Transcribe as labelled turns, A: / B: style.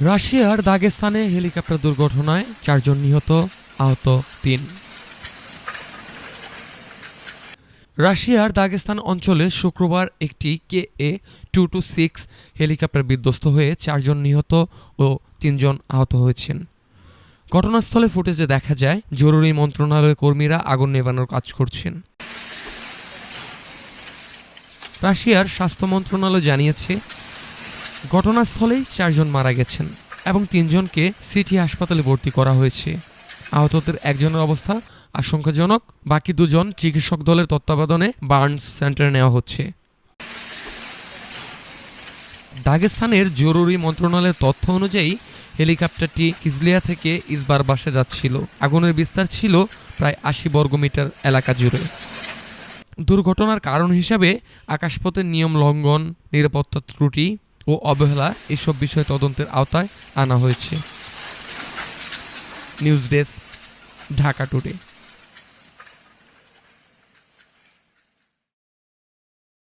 A: রাশিয়ার দাগেস্তানে হেলিকপ্টার দুর্ঘটনায় 4 জন নিহত, আহত 3। রাশিয়ার দাগেস্তান অঞ্চলে শুক্রবার একটি KA-226 হেলিকপ্টার বিধ্বস্ত হয়ে 4 জন নিহত ও 3 জন আহত হয়েছেন। ঘটনাস্থলে ফুটেজে দেখা যায় জরুরি মন্ত্রণালয়ের কর্মীরা আগুন নেভানোর কাজ করছেন। রাশিয়ার স্বাস্থ্য মন্ত্রণালয় জানিয়েছে ঘটনাস্থলেই 4 জন মারা গেছেন এবং 3 জনকে সিটি হাসপাতালে ভর্তি করা হয়েছে। আহতদের একজনের অবস্থা আশঙ্কাজনক, বাকি 2 জন চিকিৎসক দলের তত্ত্বাবধানে বার্নস সেন্টারে নেওয়া হচ্ছে। দাগেস্তানের জরুরি মন্ত্রণালয়ের তথ্য অনুযায়ী হেলিকপ্টারটি কিজলিয়া থেকে ইসবারবাসে যাচ্ছিল। আগুনের বিস্তার ছিল প্রায় 80 বর্গমিটার এলাকা জুড়ে। দুর্ঘটনার কারণ হিসাবে আকাশপথের নিয়ম লঙ্ঘন, নিরাপত্তা ত্রুটি ও অবহেলা এসব বিষয় তদন্তের আওতায় আনা হয়েছে। News desk, Dhaka today.